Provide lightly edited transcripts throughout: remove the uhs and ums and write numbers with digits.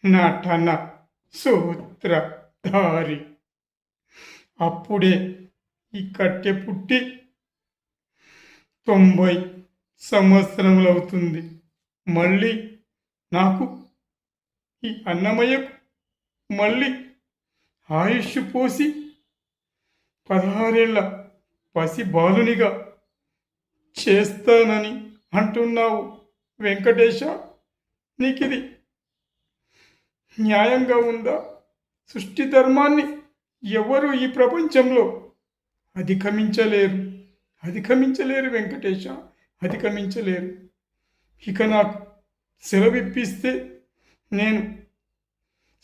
నటన సూత్రధారి. అప్పుడే ఈ కట్టె పుట్టి 90 సంవత్సరములవుతుంది. మళ్ళీ నాకు ఈ అన్నమయ్యకు మళ్ళీ ఆయుష్ పోసి 16 ఏళ్ల పసి బాలునిగా చేస్తానని అంటున్నావు వెంకటేశ. నీకిది న్యాయంగా ఉందా? సృష్టి ధర్మాన్ని ఎవరు ఈ ప్రపంచంలో అధిగమించలేరు వెంకటేశ, అధిగమించలేరు. ఇక నాకు సెలవిప్పిస్తే నేను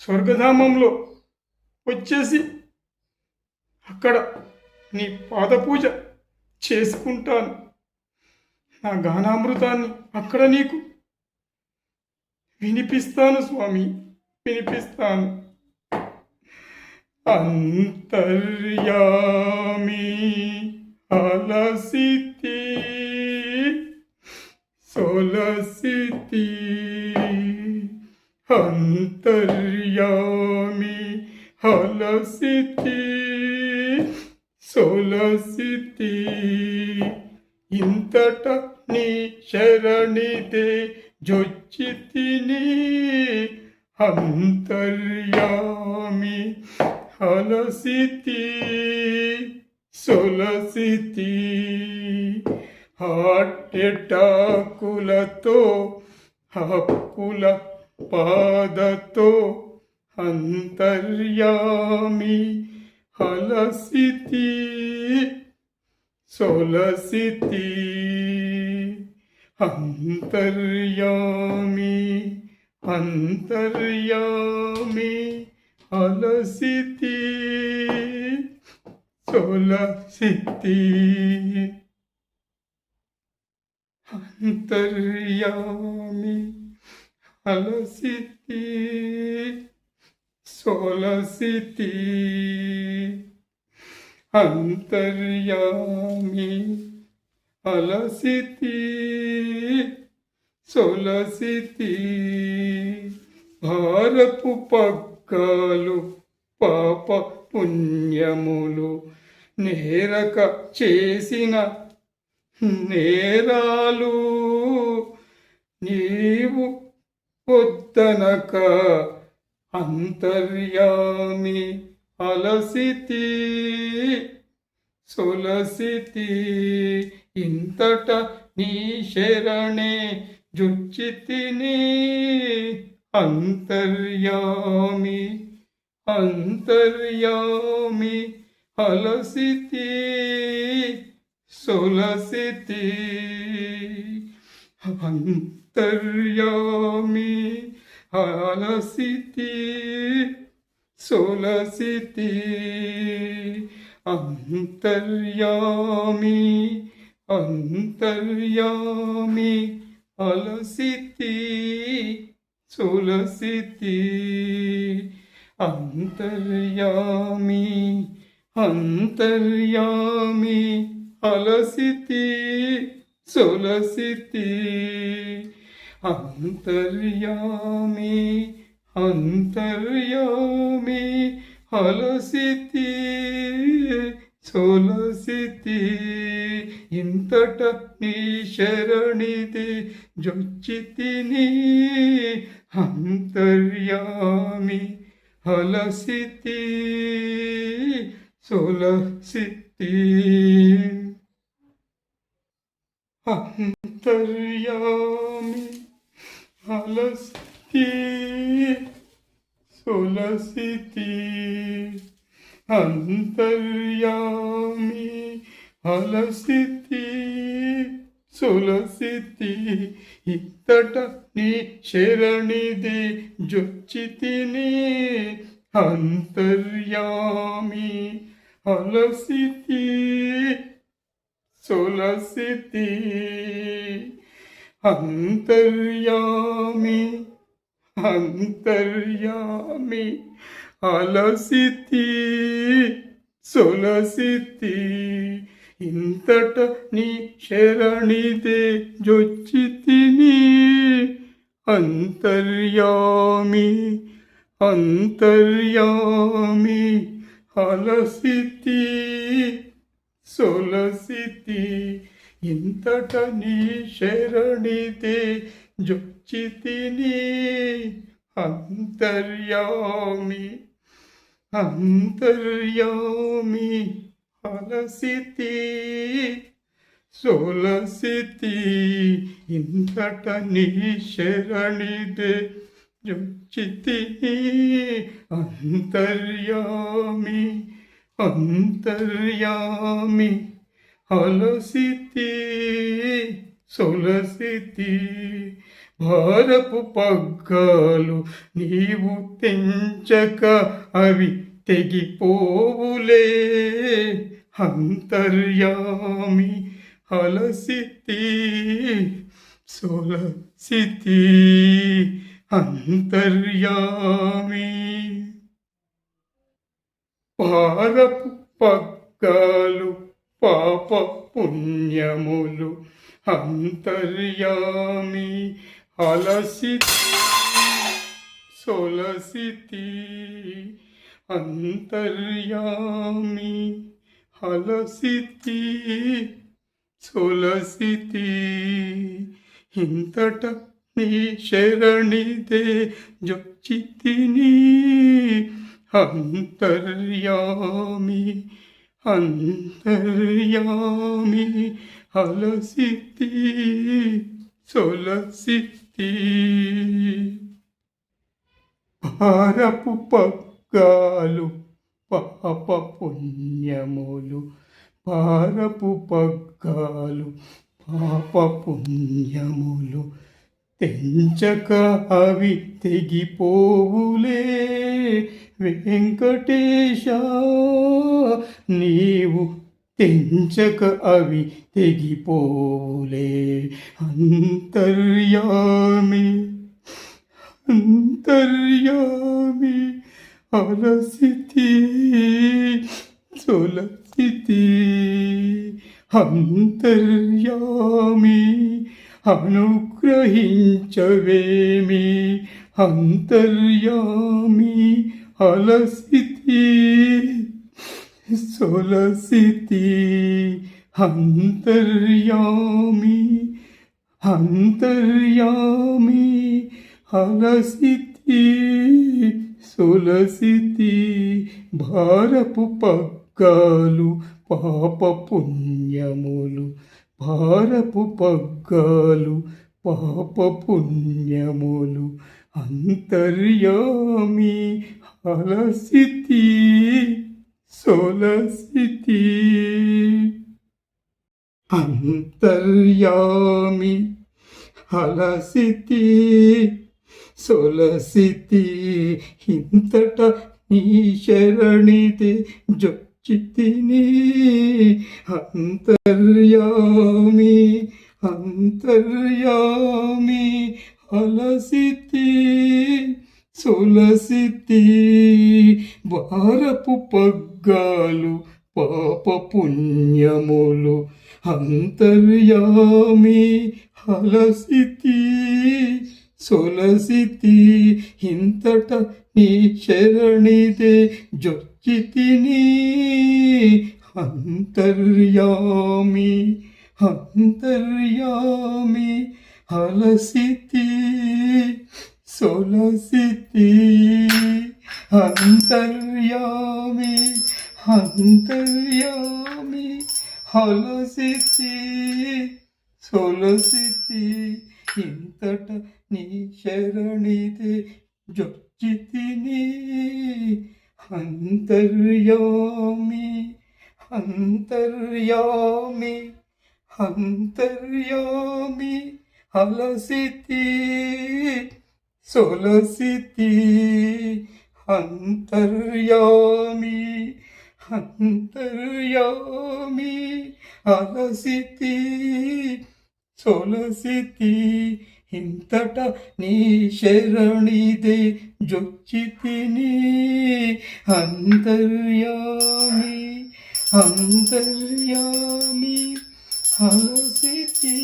స్వర్గధామంలో వచ్చేసి అక్కడ నీ పాదపూజ చేసుకుంటాను. నా గానామృతాన్ని అక్కడ నీకు వినిపిస్తాను స్వామి, వినిపిస్తాను. అంతర్యామి అలసితి సొలసితి, అంతర్యామి అలసితి సొలసితి, ఇంతట నీ శరణిదే జొచ్చితిని. అంతర్యామి అలసితి సొలసితి, హాటెటాకులతో అప్పుల పాదతో అంతర్యామి అలసితి సొలసితి, అంతర్యామి అంతర్యామి అలసితి సొలసితి, అంతర్యామి అలసితి సొలసితి, అంతర్యామి అలసితి సొలసితి, భారపు పగ్గాలు పాప పుణ్యములు నేరక చేసిన నేరాలు నీవు వద్దనక అంతర్యామి అలసితి సొలసితి, ఇంతట నీ శరణే జొచ్చితిని. అంతర్యామి అంతర్యామి అలసితి సొలసితి, అంతర్యామి అలసితి సొలసితి, అంతర్యామి అంతర్యామి అలసితి సొలసితి, అంతర్యామి అంతర్యామి అలసితి సొలసితి, అంతర్యామి అంతర్యామి అలసితి సొలసితి, ఇంతట నీ శరణిది జొచ్చితిని. అంతర్యామి అలసితి సొలసితి, అంతర్యామి అలసితి సొలసితి, అంతర్యామి అలసితి సొలసితి, ఇంతట నీ శరణిది జొచ్చితిని. అంతర్యామి అలసితి సొలసితి, అంతర్యామి అంతర్యామి అలసితి సొలసితి, ఇంతట నీ శరణిదే జొచ్చితిని. అంతర్యామి అంతర్యామి అలసితి సొలసితి ఇంతట నీ శరణితే జొచ్చితిని అంతర్యామి అంతర్యామి అలసితి సొలసితి ఇంతట నీ శరణితే జొచ్చితిని అంతర్యామి అంతర్యామి అలసితి సొలసితి భారపు పగ్గాలు నీవు తెంచక అవి తెగిపోవులే అంతర్యామి అలసితి సొలసితి అంతర్యామి భారపు పగ్గాలు పాప పుణ్యములు అంతర్యామి అలసితి సొలసితి అంతర్యామి అలసితి సొలసితి ఇంతట నీ శరణితే జొచ్చితిని అంతర్యామి అంతర్యామి అలసితి సొలసితి భారపు పగ్గాలు పాప పుణ్యములు భారపు పగ్గాలు పాప పుణ్యములు తెంచక అవి తెగిపోవులే వెంకటేశ నీవు తెంచక అవి తెగిపోవులే అంతర్యామి అంతర్యామి అలసితి సొలసితి అంతర్యామి అనుగ్రహించవేమి అంతర్యామి అలసితి సొలసితి అంతర్యామి అంతర్యామి అలసితి సొలసితి భారపు పగ్గాలు పాప పుణ్యములు భారపు పగ్గాలు పాప పుణ్యములు అంతర్యామి అలసితి సొలసితి అంతర్యామి అలసితి సొలసితి ఇంతట నీ శరణితే జొచ్చితిని అంతర్యామి అంతర్యామి అలసితి సొలసితి భారపు పగ్గాలు పాప పుణ్యములు అంతర్యామి అలసితి సొలసితి ఇంతట నీ శరణితే జొచ్చితిని అంతర్యామి అంతర్యామి అలసితి సొలసితి అంతర్యామి అంతర్యామి అలసితి సొలసితి ఇంతట నీ శరణితే జొచ్చితిని అంతర్యామి అంతర్యామి అంతర్యామి అలసితి సొలసితి అంతర్యామి అంతర్యామి అలసితి సొలసితి ఇంతట నీ శరణిదే జొచ్చితిని అంతర్యామి అంతర్యామి అలసితి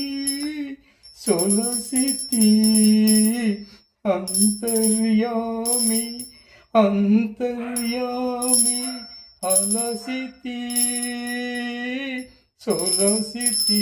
సొలసితి అంతర్యామి అంతర్యామి అలసితి సొలసితి